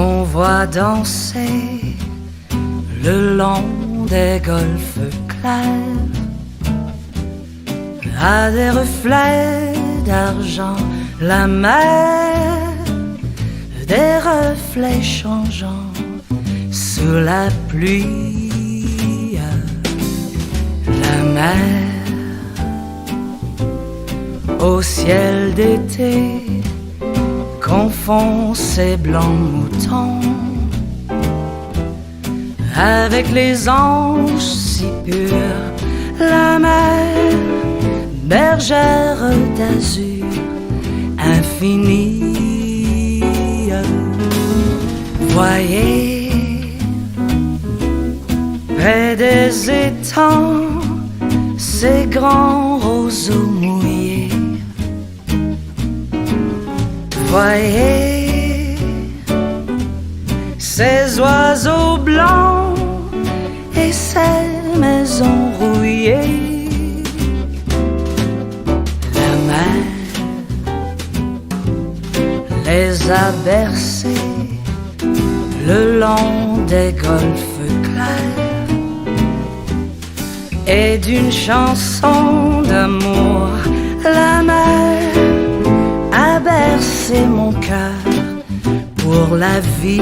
qu'on voit danser le long des golfes clairs, à des reflets d'argent, la mer, des reflets changeants sous la pluie. La mer au ciel d'été confond ses blancs moutons avec les anges si purs. La mer, bergère d'azur infinie. Voyez, près des étangs, ces grands roseaux mouillés. Voyez, ces oiseaux blancs et ces maisons rouillées. La mer les a bercés le long des golfes clairs, et d'une chanson d'amour, la mer a bercé mon cœur pour la vie.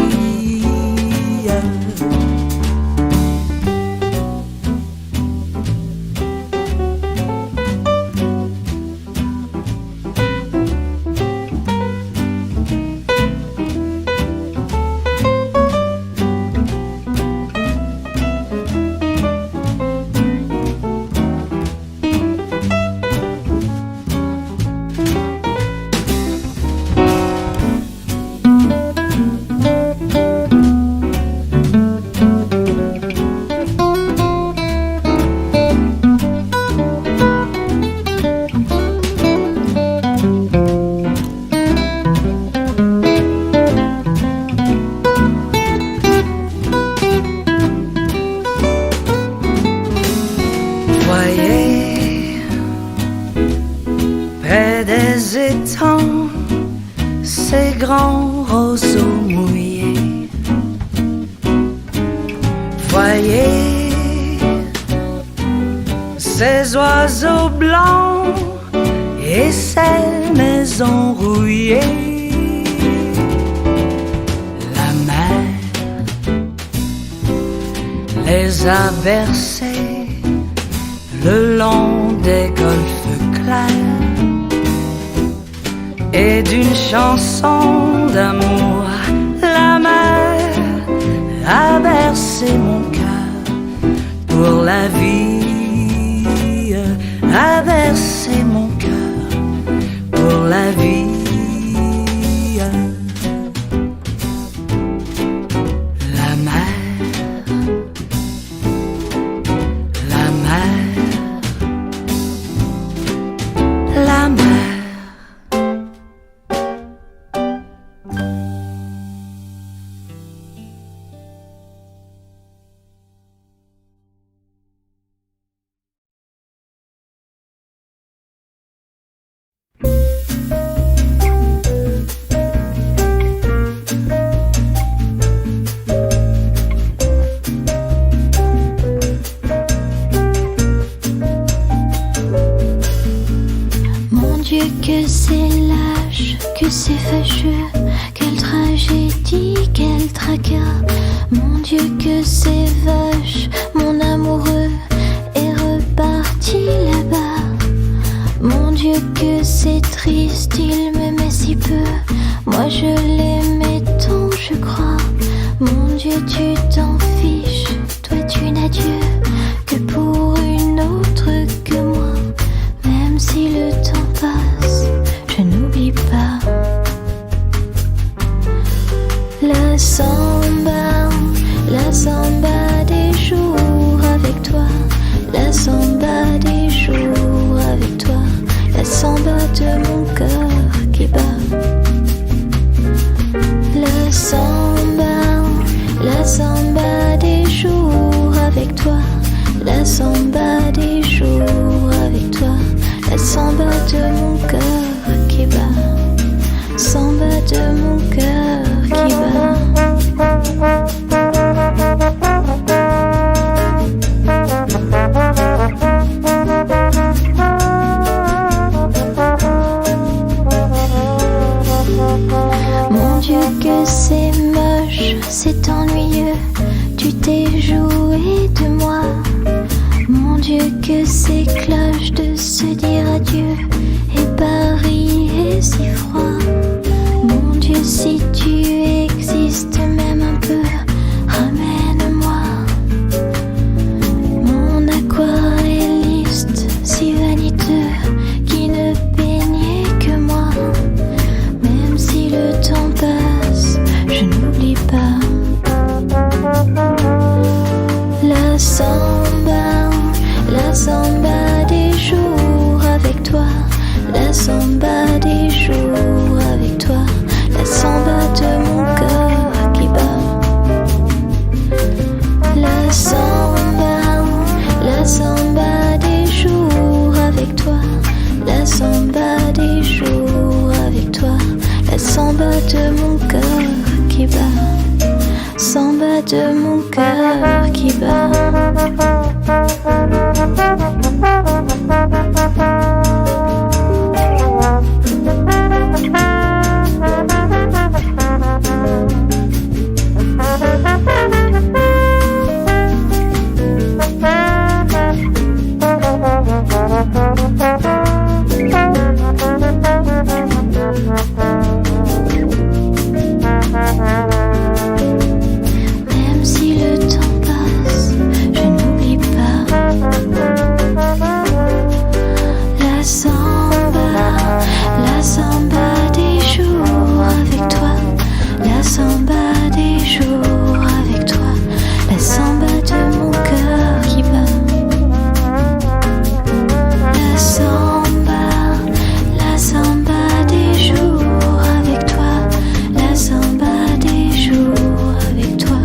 Voyez, près des étangs, ces grands roseaux mouillés. Voyez, ces oiseaux blancs et ces maisons rouillées. La mer les a bercés le long des golfes clairs, et d'une chanson d'amour, la mer a bercé mon cœur pour la vie, a bercé mon cœur pour la vie. La mer, la mer, la mer. Que c'est lâche, que c'est fâcheux, quelle tragédie, quel tracas. Mon Dieu que c'est vache, mon amoureux est reparti là-bas. Mon Dieu que c'est triste, il m'aimait si peu, moi je l'aimais tant je crois. Mon Dieu tu t'en fiches, toi tu n'as Dieu que pour une autre que moi. Même si le temps passe, je n'oublie pas. La samba des jours avec toi. La samba des jours avec toi. La samba de mon cœur qui bat. La samba des jours avec toi. La samba des jours avec toi. La samba de mon cœur qui bat. Samba de mon cœur qui bat. c'est ennuyeux. Tu t'es joué de moi. Mon Dieu, que c'est cloche de se dire adieu. Et Paris est si froid. Mon Dieu, si tu existes même un peu, ramène-moi. Mon aquarelliste si vaniteux, qui ne peignait que moi. Même si le temps passe, je n'oublie pas. La samba des jours avec toi. La samba des jours avec toi. La samba de mon cœur qui bat. La samba des jours avec toi. La samba des jours avec toi. La samba de mon cœur qui bat. Samba de mon cœur qui bat. Même si le temps passe, je n'oublie pas. La samba des jours avec toi. La samba des jours avec toi. La samba de mon cœur qui bat. La samba des jours avec toi. La samba des jours avec toi.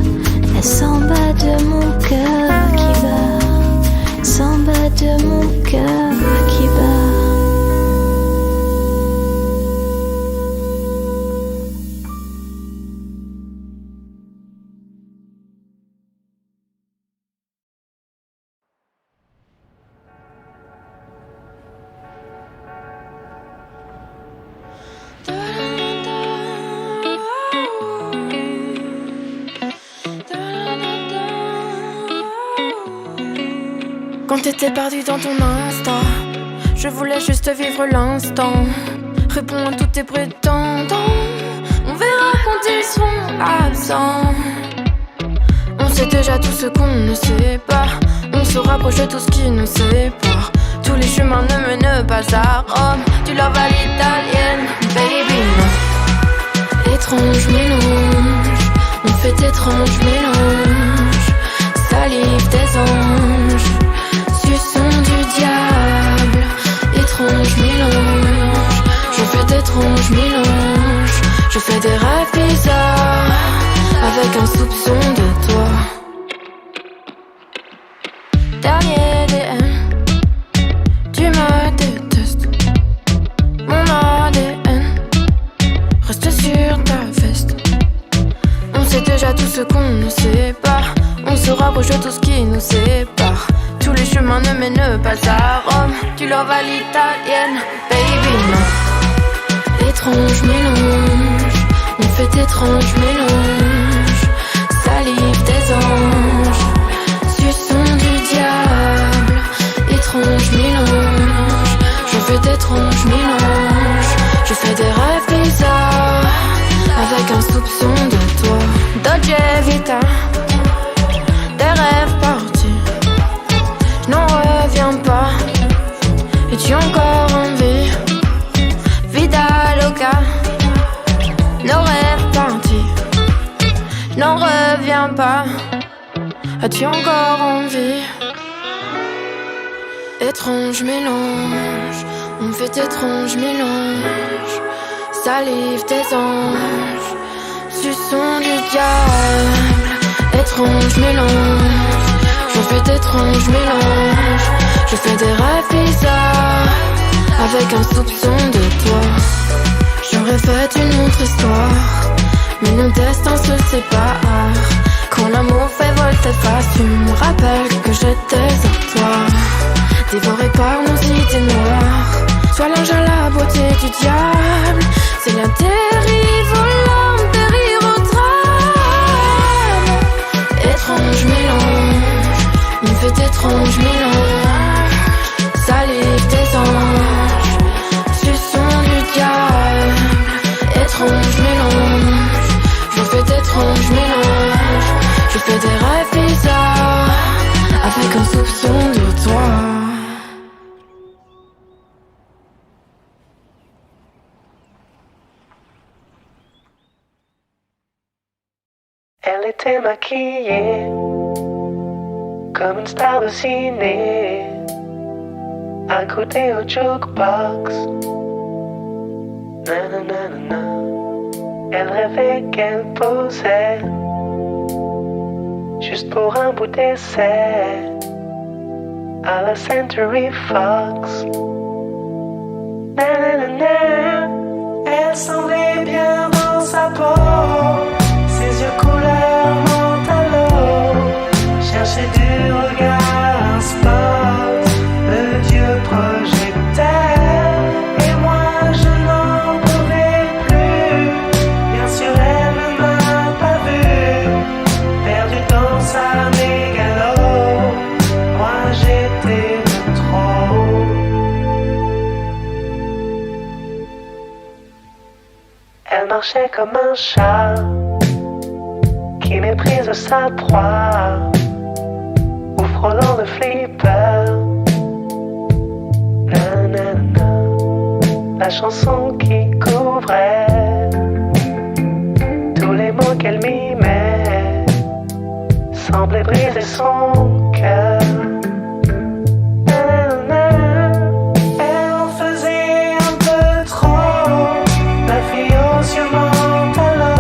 La samba de mon cœur qui bat. Samba de mon cœur qui bat. Quand t'étais perdu dans ton Insta, je voulais juste vivre l'instant. Réponds à tous tes prétendants, on verra quand ils seront absents. On sait déjà tout ce qu'on ne sait pas. On se rapproche de tout ce qui nous sépare. Tous les chemins ne mènent pas à Rome. Tu love à l'italienne, baby no. Étrange mélange, on fait étrange mélange. Salive des anges, suçon du diable. Étrange mélange, je fais d'étranges mélanges. Je fais des rêves bizarres avec un soupçon de toi. Dernier DM, tu me détestes. Mon ADN reste sur ta veste. On sait déjà tout ce qu'on ne sait pas. On se rapproche de tout ce qui nous sépare. Tous les chemins ne mènent pas à Rome. Tu love à l'italienne, baby no. Étrange mélange, on fait étrange mélange. Salive des anges, suçon du diable. Étrange mélange, je fais d'étranges mélanges. Je fais des rêves bizarres avec un soupçon de toi. Dolce Vita, des rêves partis, je n'en reviens pas. Es-tu encore en vie? Vida loca, nos rêves partis, je n'en reviens pas. As-tu encore envie? Étrange mélange, on fait étrange mélange. Salive des anges, suçon du diable. Étrange mélange, je fais d'étranges mélanges. Je fais des rêves bizarres avec un soupçon de toi. J'aurais fait une autre histoire, mais nos destins se séparent. Quand l'amour fait volte-face, tu me rappelles que j'étais à toi. Dévoré par nos idées noires, sois l'ange à la beauté du diable. C'est la dérive, l'homme périr au drame. étrange mélange, salive des anges, suçon du diable, étrange mélange, je fais d'étranges mélanges, je fais des rêves bizarres, avec un soupçon de toi. Elle était maquillée comme une star de ciné, à côté au jukebox. Nanana. Elle rêvait qu'elle posait juste pour un bout d'essai à la Century Fox. Nanana. Elle semblait bien dans sa peau, ses yeux couleur mentalo, cherchait du regard un spot, le dieu projecteur, et moi je n'en pouvais plus. Bien sûr elle ne m'a pas vu, perdu dans sa mégalo, moi j'étais de trop. Elle marchait comme un chat qui méprise sa proie, ou frôlant le flipper. Nanana. La chanson qui couvrait tous les mots qu'elle mimait semblait briser son cœur. Nanana. Elle en faisait un peu trop, la fille aux yeux mentalo.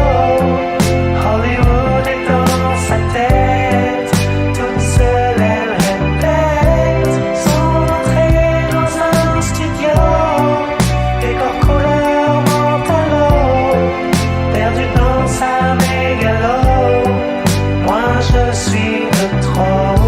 Hollywood est dans sa tête, toute seule elle répète son entrée dans un studio, décor couleur mentalo, perdu dans sa mégalo, moi je suis de trop.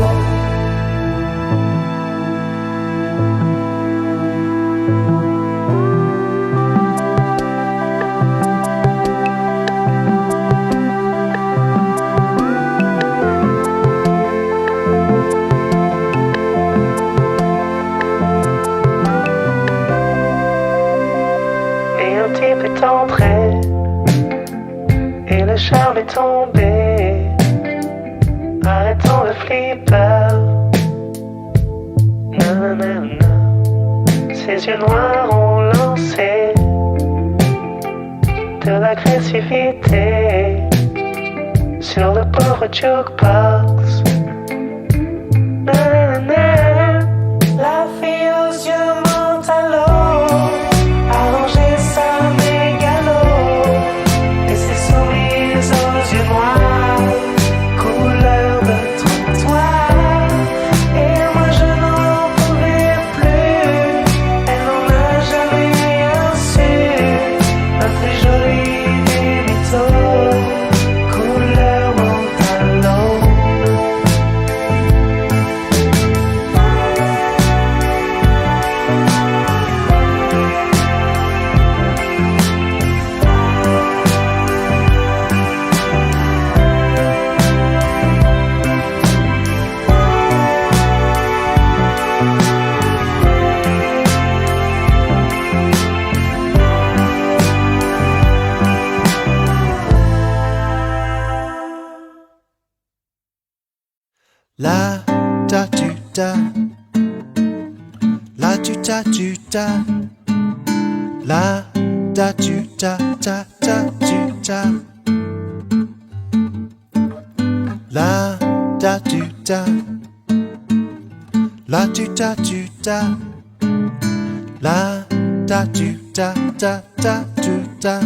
Et un type est entré, et le charme est tombé, arrêtons le flipper. Nanana. Ses yeux noirs ont lancé de l'agressivité sur le pauvre jukebox. Nanana. La fille aux yeux mentalo allongeait sa mégalo, et ses sourires aux yeux noirs, couleur de trottoir. Et moi je n'en pouvais plus, elle n'en a jamais rien su, la plus jolie des mythos, couleur mentalo. La da du da, la du da du da, la da du da da da du da, la da du da, la du da du da, la da du da da da du da.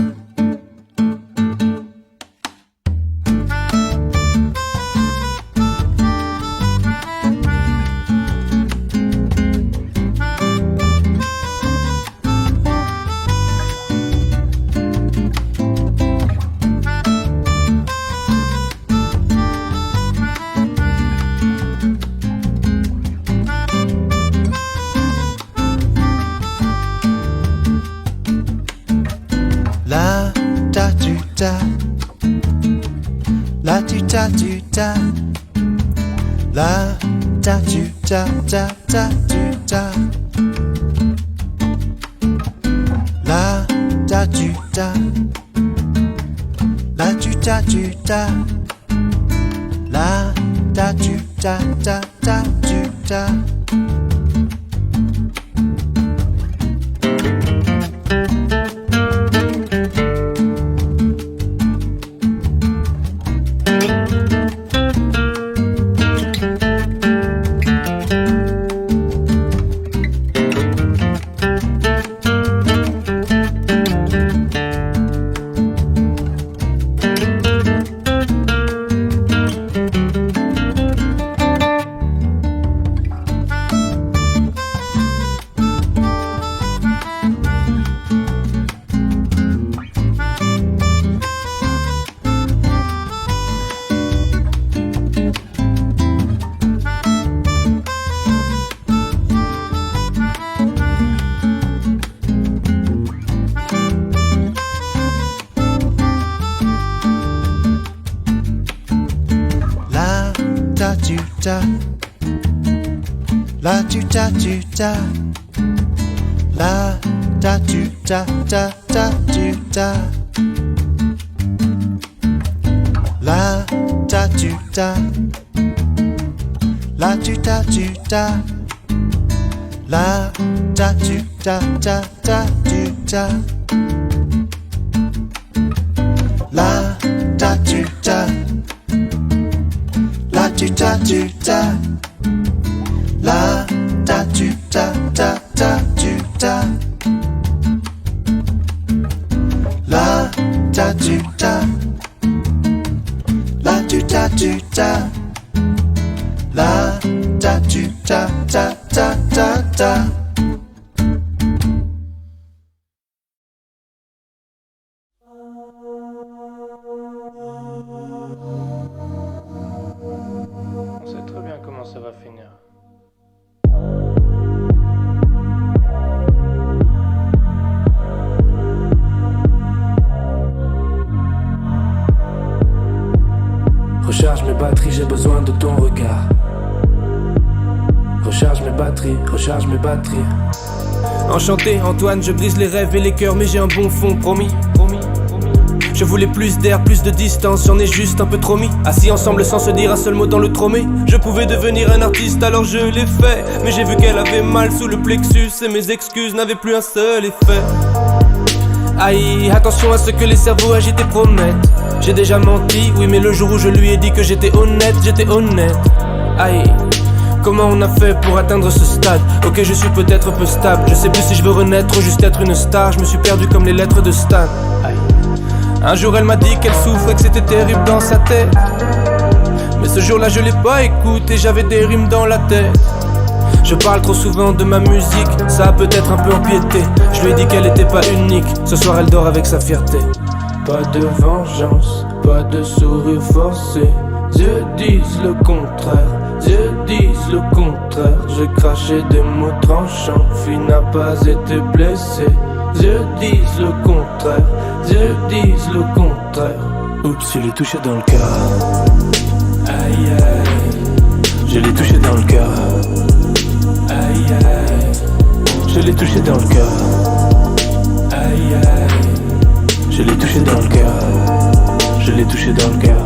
La da du da, la du da du da, la da du da da da du da. La da du da. La du da du da. La da du da da da du da. La du da du da. La da du da da da du da. La da du da. La du da du da. La da du da da da du da. La da du da. La du da du da. La da du da da da du da. La da du da. La du da du da. La da du da da da da da. On sait très bien comment ça va finir. Recharge mes batteries, j'ai besoin de ton regard. Recharge mes batteries, recharge mes batteries. Enchanté Antoine, je brise les rêves et les cœurs, mais j'ai un bon fond, promis. Je voulais plus d'air, plus de distance, j'en ai juste un peu trop mis. Assis ensemble sans se dire un seul mot dans le tromé. Je pouvais devenir un artiste alors je l'ai fait. Mais j'ai vu qu'elle avait mal sous le plexus et mes excuses n'avaient plus un seul effet. Aïe, attention à ce que les cerveaux agités promettent. J'ai déjà menti, oui mais le jour où je lui ai dit que j'étais honnête, j'étais honnête. Aïe, comment on a fait pour atteindre ce stade? Ok, je suis peut-être peu stable, je sais plus si je veux renaître ou juste être une star. Je me suis perdu comme les lettres de Stan. Aïe. Un jour elle m'a dit qu'elle souffrait, que c'était terrible dans sa tête. Mais ce jour-là je l'ai pas écouté, j'avais des rimes dans la tête. Je parle trop souvent de ma musique, ça a peut-être un peu empiété. Je lui ai dit qu'elle était pas unique, ce soir elle dort avec sa fierté. Pas de vengeance, pas de sourire forcé. Dieu disent le contraire, Dieu disent le contraire. J'ai craché des mots tranchants, fille n'a pas été blessée. Dieu disent le contraire, Dieu disent le contraire. Oups, je l'ai touché dans le cœur. Aïe aïe, je l'ai touché dans le cœur. Aïe aïe, je l'ai touché dans le cœur. Aïe aïe, je l'ai touché dans le cœur. Je l'ai touché dans le cœur.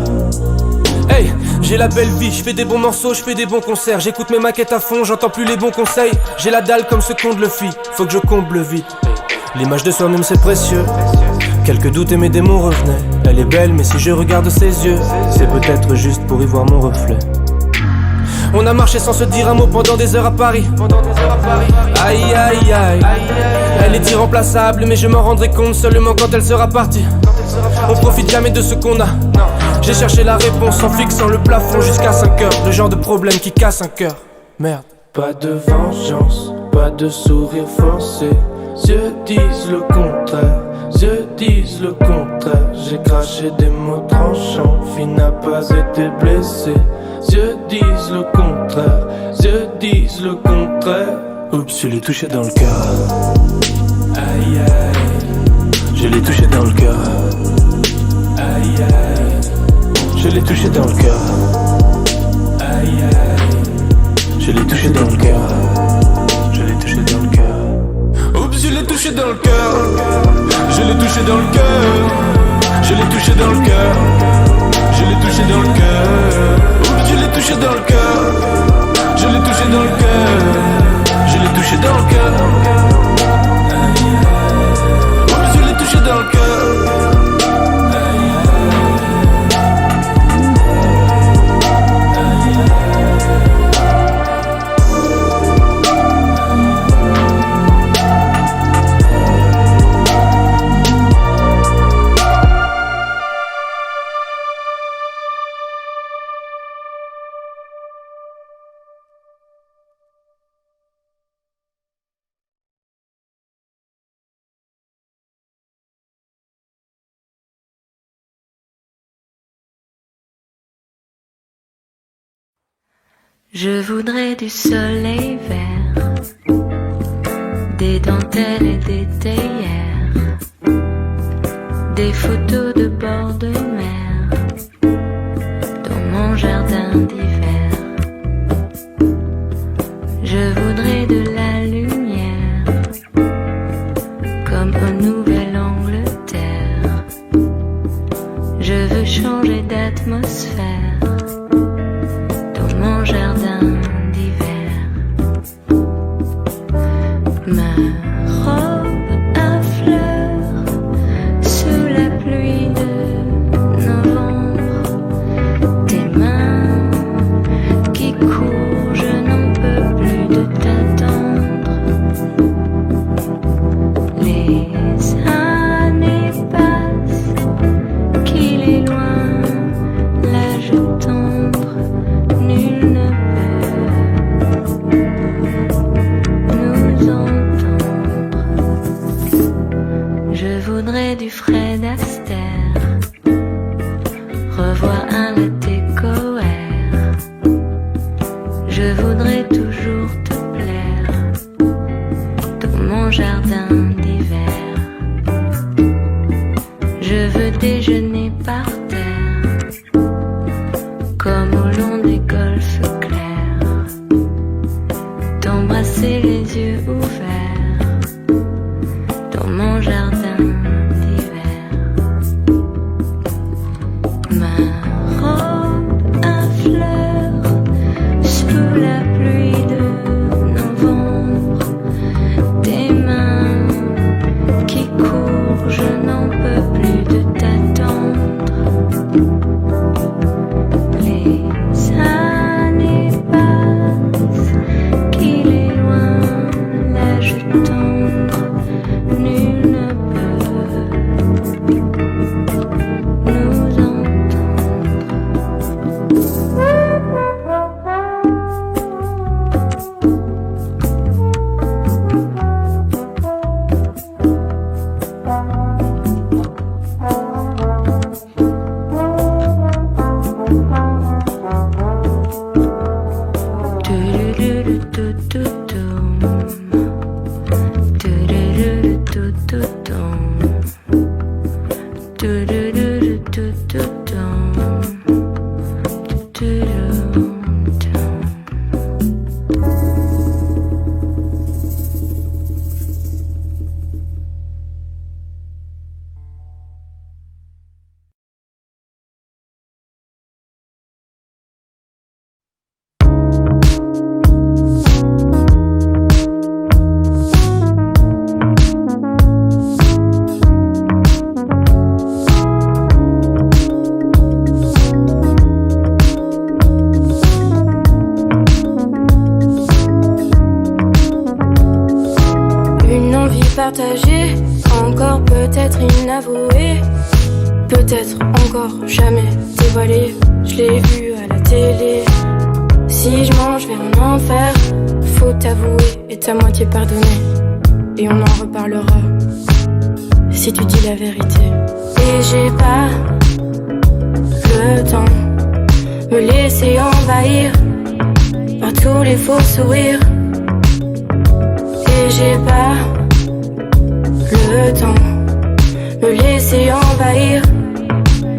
Hey, j'ai la belle vie, je fais des bons morceaux, je fais des bons concerts. J'écoute mes maquettes à fond, j'entends plus les bons conseils. J'ai la dalle comme ce qu'on le fit, faut que je comble vite. L'image de soi-même c'est précieux. Quelques doutes et mes démons revenaient. Elle est belle mais si je regarde ses yeux, c'est peut-être juste pour y voir mon reflet. On a marché sans se dire un mot pendant des heures à Paris. Aïe aïe aïe, elle est irremplaçable mais je m'en rendrai compte seulement quand elle sera partie. On profite jamais de ce qu'on a. J'ai cherché la réponse en fixant le plafond jusqu'à 5 heures. Le genre de problème qui casse un cœur. Merde. Pas de vengeance, pas de sourire forcé. Dieu disent le contraire, Dieu disent le contraire. J'ai craché des mots tranchants, fille n'a pas été blessée. Dieu disent le contraire, Dieu disent le contraire. Oups, je l'ai touché dans le cœur. Aïe aïe, je l'ai touché dans le cœur. Aïe aïe, je l'ai touché dans le cœur. Aïe aïe, Je l'ai touché dans le cœur. Je l'ai touché dans le cœur. Oups, je l'ai touché dans le cœur. Je l'ai touché dans le cœur. Je l'ai touché dans le cœur. Je l'ai touché dans le cœur. Oups, je l'ai touché dans le cœur. Je l'ai touché dans le cœur. Je l'ai touché dans le cœur. Oups, je l'ai touché dans le cœur. Je voudrais du soleil vert, des dentelles et des théières, des photos de bord de mer, dans mon jardin d'hiver. Je voudrais de la lumière, comme au Nouvelle-Angleterre. Je veux changer d'atmosphère dans mon jardin d'hiver. Ma robe à fleurs sous la pluie de novembre. Tes mains qui courent, je n'en peux plus de t'attendre. Les années passent, qu'il est loin l'âge tendre. Nul ne peut nous entendre. Je voudrais du Fred Astaire, revoir un latte coère. Je voudrais toujours te plaire dans mon jardin d'hiver. Je veux déjeuner par terre, comme au long des golfes clairs, t'embrasser les yeux ouverts dans mon jardin d'hiver. Ma robe à fleurs sous la pluie de novembre. Tes mains qui courent, je n'en peux plus de t'attendre. Les années passent, qu'il est loin l'âge tendre. Nul ne peut nous entendre. Une envie partagée, encore peut-être inavouée, peut-être encore jamais dévoilée. Je l'ai vu à la télé. Si je mange vers un enfer, faut t'avouer et ta moitié pardonner. Et on en reparlera si tu dis la vérité. Et j'ai pas le temps me laisser envahir par tous les faux sourires. Et j'ai pas le temps me laisser envahir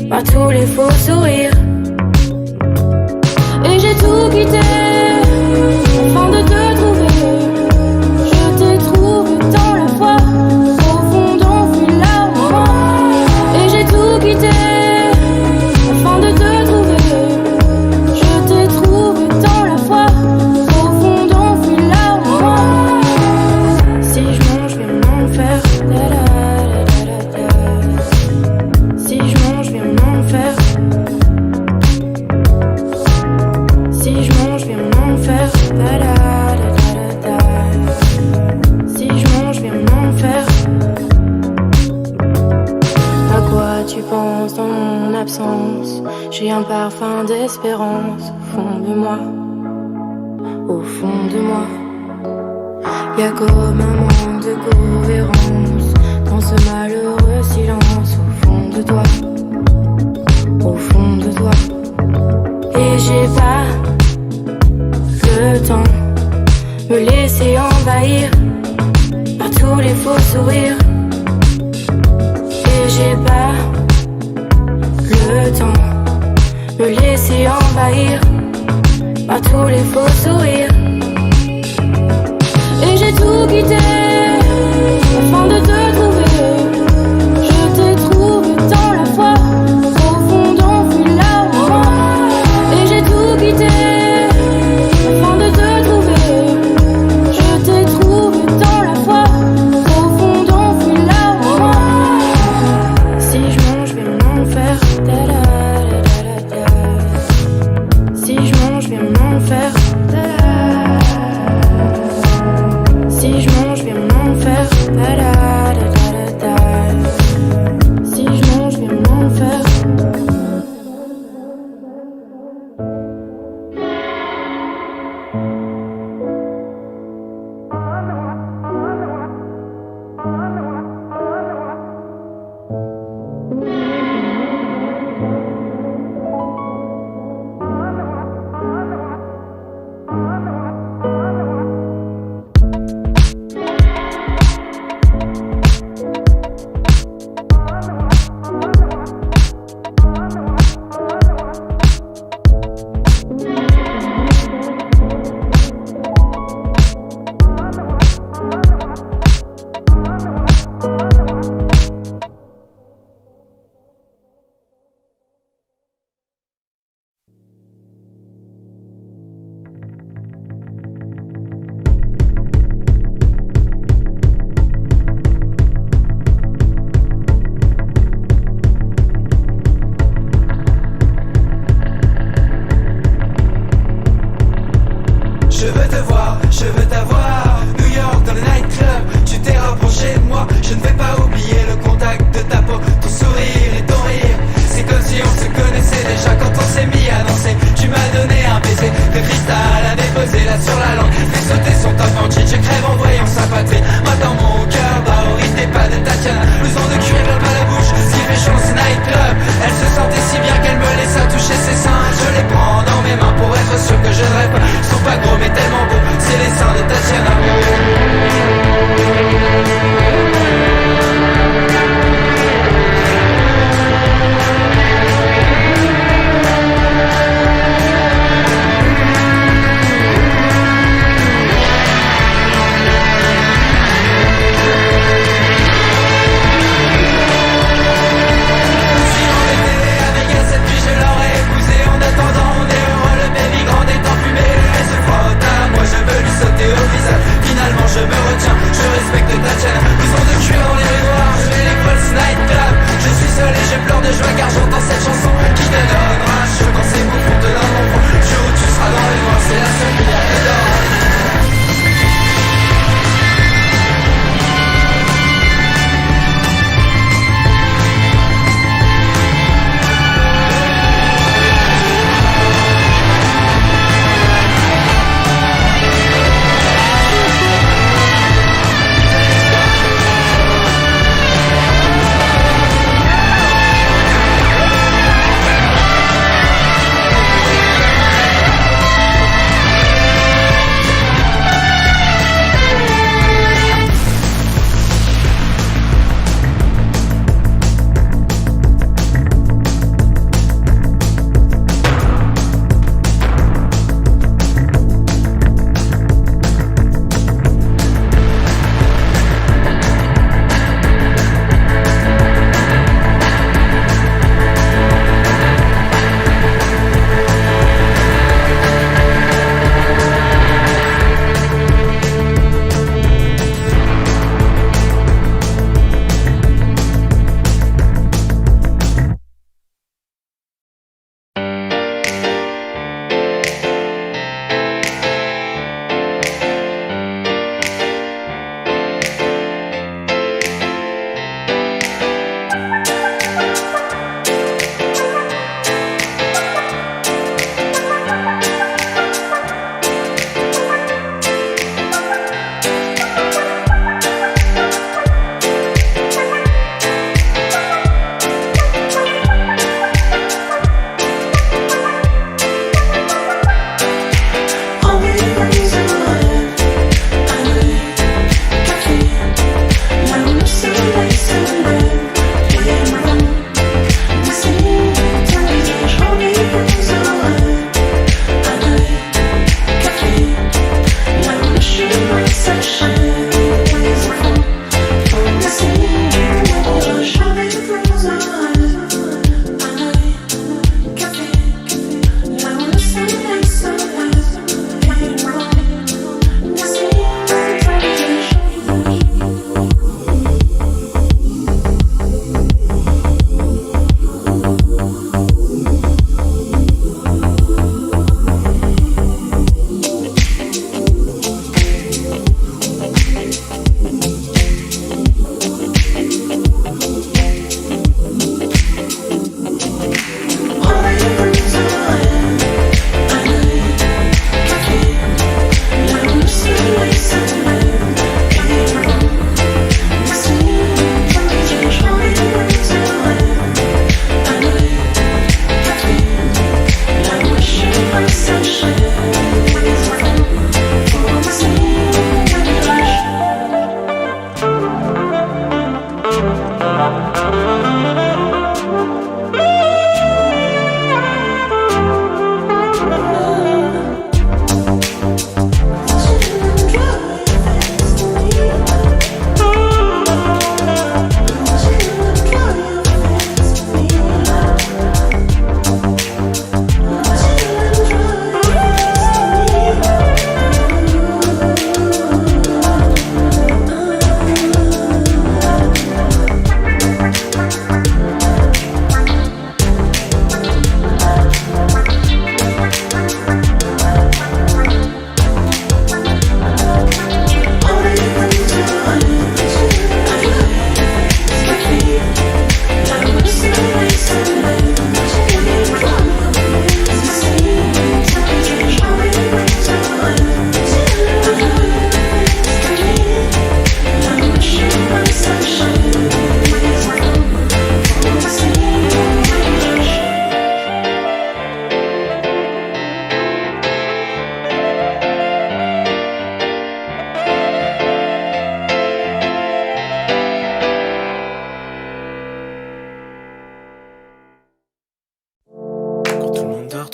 par tous les faux sourires. Et j'ai tout quitté un parfum d'espérance au fond de moi. Au fond de moi, y a comme un manque de cohérence dans ce malheureux silence au fond de toi. Au fond de toi. Et j'ai pas le temps me laisser envahir par tous les faux sourires. Et j'ai pas le temps me laisser envahir par tous les faux sourires. Et j'ai tout quitté afin de te trouver. Je t'ai trouvé dans la foi, profondément fui là au moi. Et j'ai tout quitté afin de te trouver. Je t'ai trouvé dans la foi, profondément fui là au moi. Si je mange, je vais m'en faire. Si je mange, je vais m'en faire. Si je mange, je vais m'en faire. Si je mange, je vais m'en faire. Je veux t'avoir, New York dans le nightclub. Tu t'es rapproché de moi, je ne vais pas oublier le contact de ta peau, ton sourire et ton rire. C'est comme si on se connaissait déjà quand on s'est mis à danser. Tu m'as donné un baiser de cristal à déposer là sur la langue. Fais sauter son top en jean, je crève en voyant sa patrie. Moi dans mon cœur, bah au rythme des pas de Tatiana. Blouson de cuir vers à la bouche, ce qui fait chaud ce nightclub. Elle se sentait si bien qu'elle me laissa toucher ses seins. Je les prends dans mes mains pour être sûr que je ne rêve pas. Ils sont pas gros mais tellement beaux, c'est les seins de Tatiana.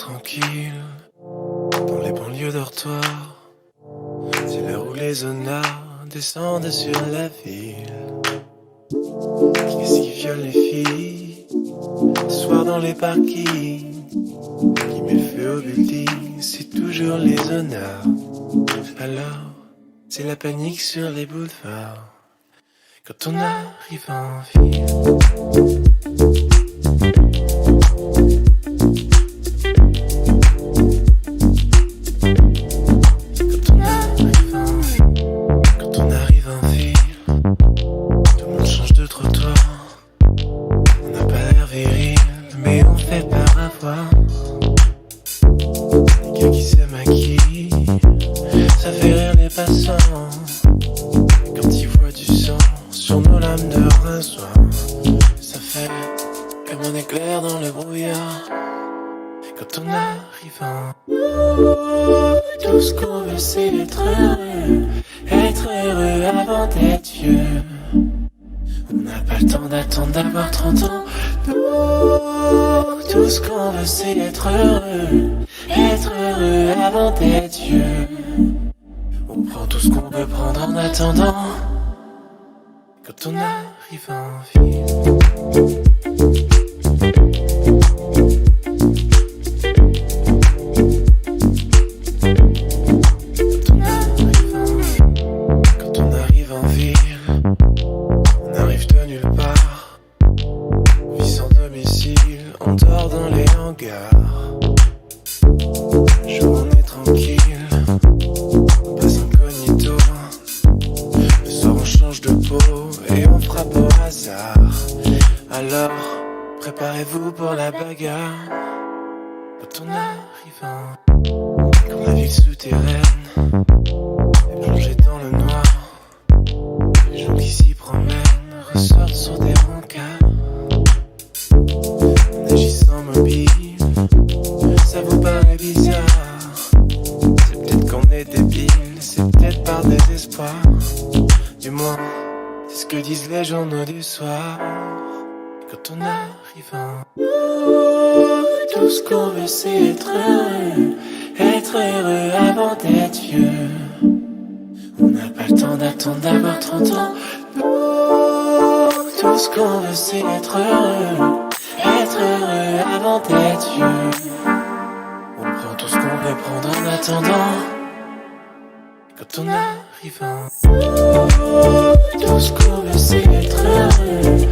tranquille dans les banlieues dortoirs. C'est l'heure où les honnards descendent sur la ville. Qui viole les filles ce soir dans les parkings. Qui met le feu au building, c'est toujours les honnards. Alors, c'est la panique sur les boulevards quand on arrive en ville. Quand on arrive en ville, tout le monde change de trottoir. On n'a pas l'air viril, mais on fait par avoir. Les gars qui se maquillent, ça fait rire les passants. Quand ils voient du sang sur nos lames de rinçoir, ça fait comme un éclair dans le brouillard. Quand on arrive en tout ce qu'on veut c'est être heureux avant d'être vieux. On n'a pas le temps d'attendre d'avoir 30 ans. Nous, tout ce qu'on veut c'est être heureux avant d'être vieux. On prend tout ce qu'on peut prendre en attendant quand on arrive en ville. Préparez-vous pour la bagarre. Quand on arrive en comme la ville souterraine est plongée dans le noir. Les gens qui s'y promènent ressortent sur des rencarts. En agissant mobile, ça vous paraît bizarre. C'est peut-être qu'on est débile, c'est peut-être par désespoir. Du moins, c'est ce que disent les journaux du soir. Quand on arrive en tout ce qu'on veut c'est être heureux avant d'être vieux. On n'a pas le temps d'attendre d'avoir 30 ans. Tout ce qu'on veut c'est être heureux avant d'être vieux. On prend tout ce qu'on peut prendre en attendant quand on arrive en tout ce qu'on veut c'est être heureux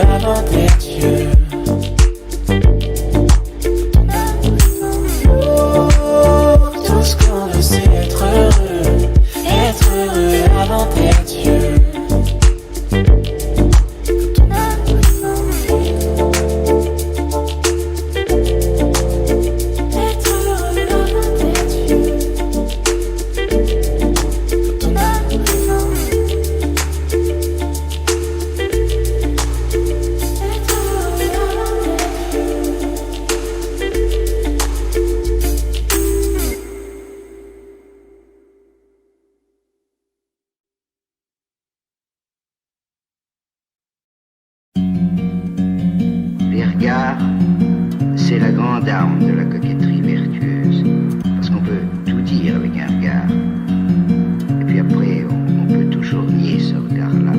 avant d'être vieux. Tout ce qu'on veut c'est être heureux avant d'être vieux. Quand on arrive en ville, être heureux avant d'être vieux. Quand on arrive en ville. C'est la grande arme de la coquetterie vertueuse, parce qu'on peut tout dire avec un regard, et puis après on peut toujours nier ce regard-là.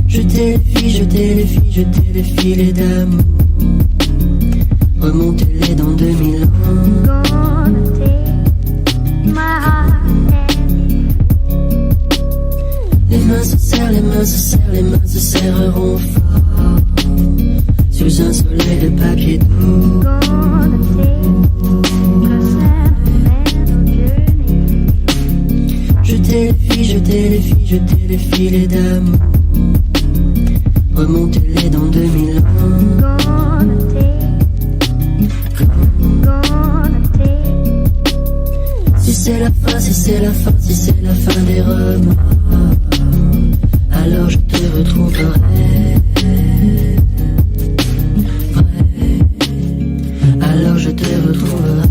Jetez les filles, jetez les filets d'amour. Remontez-les dans 2000 ans. Les mains se serrent, les mains se serrent, les mains se serreront fort sous un soleil de papier doux. Jetez les filles, jetez les filles, jetez les filets d'amour. Remontez-les dans 2000 ans. Si c'est la fin, si c'est la fin, si c'est la fin des remords, alors je te retrouverai. Alors je te retrouverai.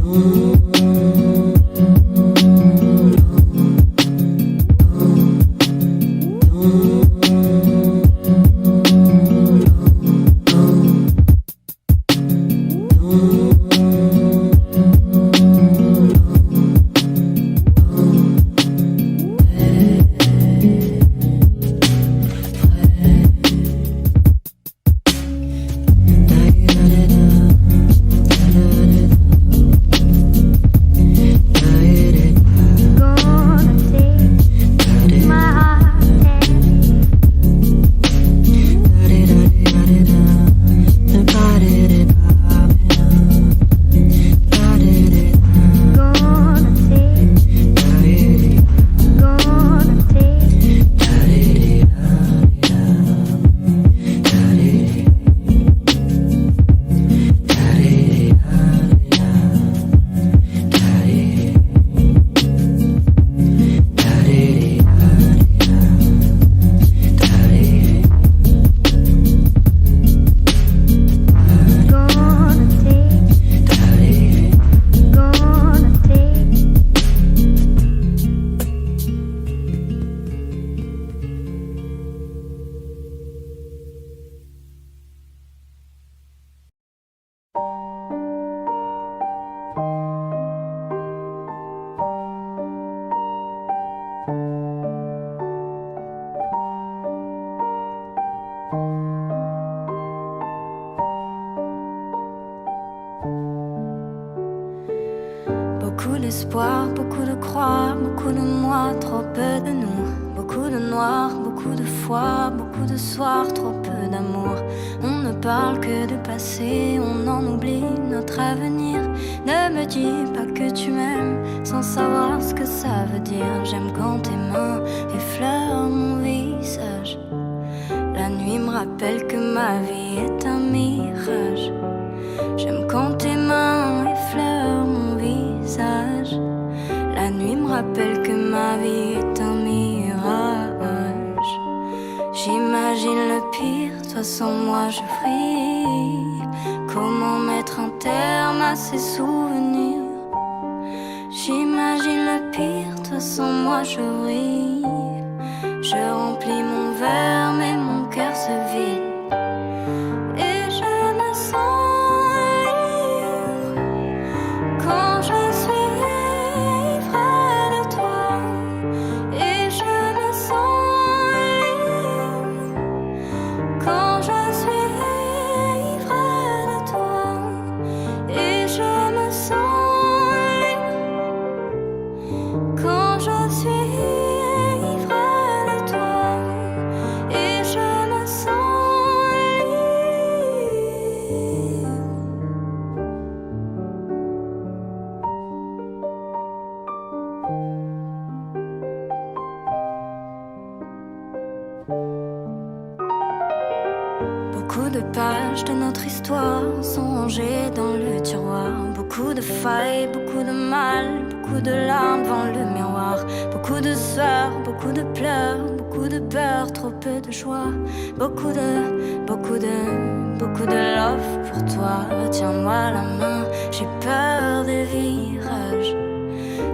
d'espoir, beaucoup de croix, beaucoup de moi, trop peu de nous. Beaucoup de noir, beaucoup de foi, beaucoup de soirs, trop peu d'amour. On ne parle que de passé, on en oublie notre avenir. Ne me dis pas que tu m'aimes sans savoir ce que ça veut dire. J'aime quand tes mains effleurent mon visage. La nuit me rappelle que ma vie est un mirage. J'aime quand tes mains effleurent mon visage. La nuit me rappelle que ma vie est un mirage. J'imagine le pire, toi sans moi je vrille. Comment mettre un terme à ces souvenirs? J'imagine le pire, toi sans moi je vrille. Je remplis mon verre mais mon cœur se vide. Et je me sens libre quand je suis ivre de toi. Et je me sens libre quand je suis ivre de toi. Et je me sens libre quand je suis ivre de toi. Et je me sens Beaucoup de pages de notre histoire sont rangées dans le tiroir. Beaucoup de failles, beaucoup de mal, beaucoup de larmes devant le miroir. Beaucoup de sueur, beaucoup de pleurs, beaucoup de peur, trop peu de joie. Beaucoup de love pour toi. Tiens-moi la main, j'ai peur des virages.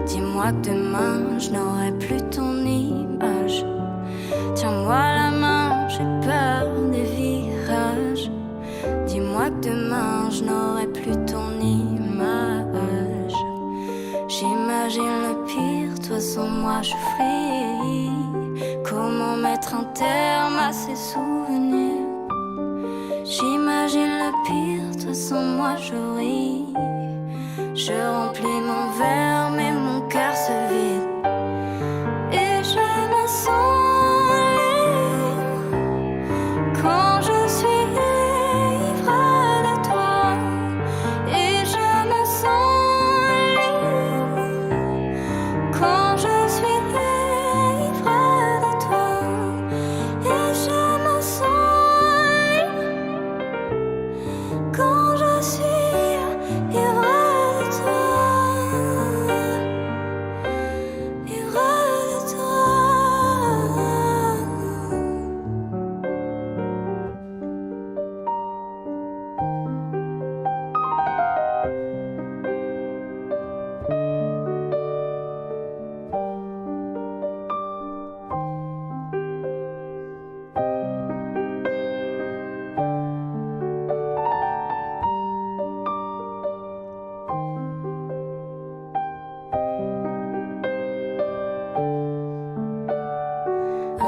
Dis-moi que demain je n'aurai plus ton image. Tiens-moi la main, j'ai peur des virages. Dis-moi que demain je n'aurai plus ton image. J'imagine le pire, toi sans moi je vrille. Comment mettre un terme à ces souvenirs? J'imagine le pire, toi sans moi je vrille. Je remplis mon verre mais mon cœur se vide. Et je me sens quand je suis ivre de toi. Et je me sens libre quand je suis ivre de toi. Et je me sens libre quand je suis ivre de toi. Ivre de toi.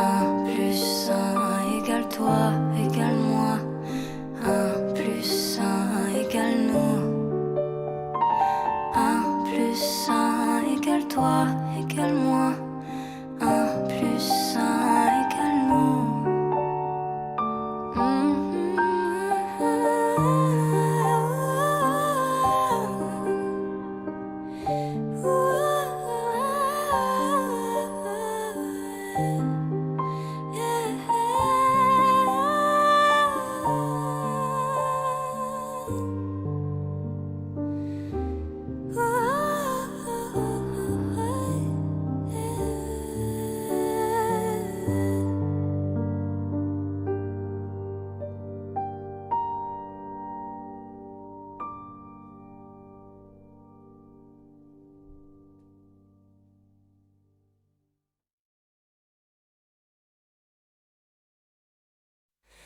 Un plus un égale toi, égale moi. Un plus un égale nous. Un plus un égale toi, égale moi. Un plus un égale nous.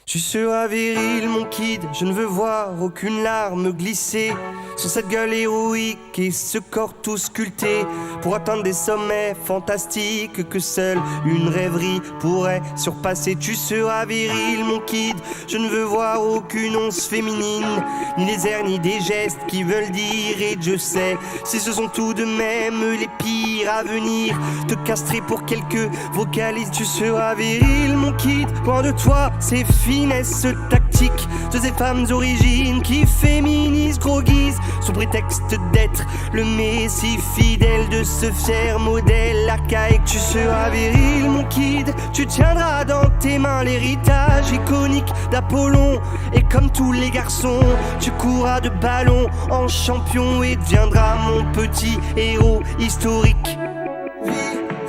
Tu seras viril, mon kid, je ne veux voir aucune larme glisser sur cette gueule héroïque et ce corps tout sculpté pour atteindre des sommets fantastiques que seule une rêverie pourrait surpasser. Tu seras viril mon kid, je ne veux voir aucune once féminine, ni les airs ni des gestes qui veulent dire et je sais si ce sont tout de même les pires à venir, te castrer pour quelques vocalises. Tu seras viril mon kid, loin de toi ces finesses tactiques de ces femmes origines qui féminisent, droguisent sous prétexte d'être le messie fidèle de ce fier modèle archaïque. Tu seras viril mon kid, tu tiendras dans tes mains l'héritage iconique d'Apollon et comme tous les garçons tu courras de ballon en champion et deviendras mon petit héros historique.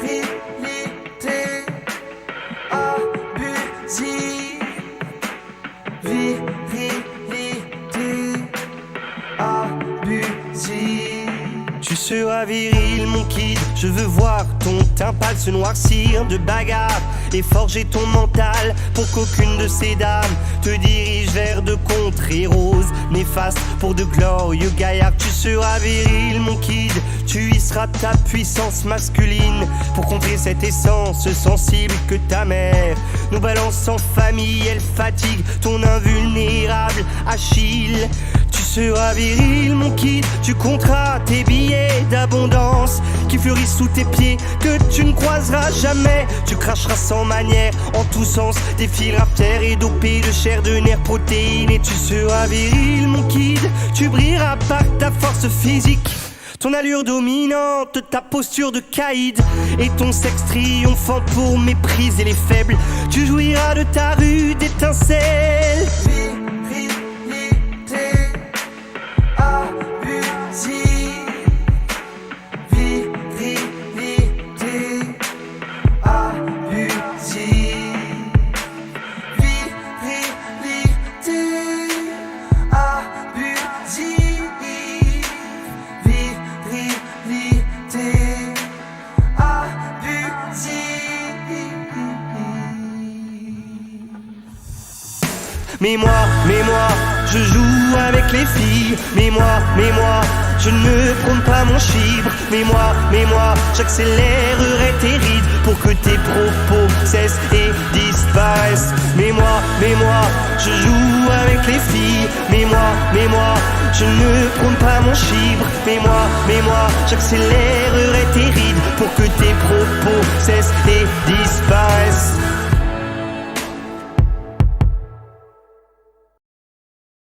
Virilité abusive, virilité abusive. Tu seras viril mon kid, je veux voir ton teint pâle se noircir de bagarre et forger ton mental pour qu'aucune de ces dames te dirige vers de contrées roses néfastes pour de glorieux gaillards. Tu seras viril mon kid, tu y seras ta puissance masculine pour contrer cette essence sensible que ta mère nous balance en famille. Elle fatigue ton invulnérable Achille. Tu seras viril mon kid, tu compteras tes billets d'abondance qui fleurissent sous tes pieds que tu ne croiseras jamais. Tu cracheras sans manière en tous sens des fils terre et dopés de chair, de nerfs, protéines. Et tu seras viril mon kid, tu brilleras par ta force physique, ton allure dominante, ta posture de caïd et ton sexe triomphant pour mépriser les faibles. Tu jouiras de ta rude étincelle. Virilité abusive, virilité abusive, virilité abusive, virilité abusive. Mais moi, je joue avec les filles. Mais moi, je ne prône pas mon chibre. Mais moi, j'accélérerai tes rides pour que tes propos cessent et disparaissent. Mais moi, je joue avec les filles. Mais moi, je ne prône pas mon chibre. Mais moi, j'accélérerai tes rides pour que tes propos cessent et disparaissent.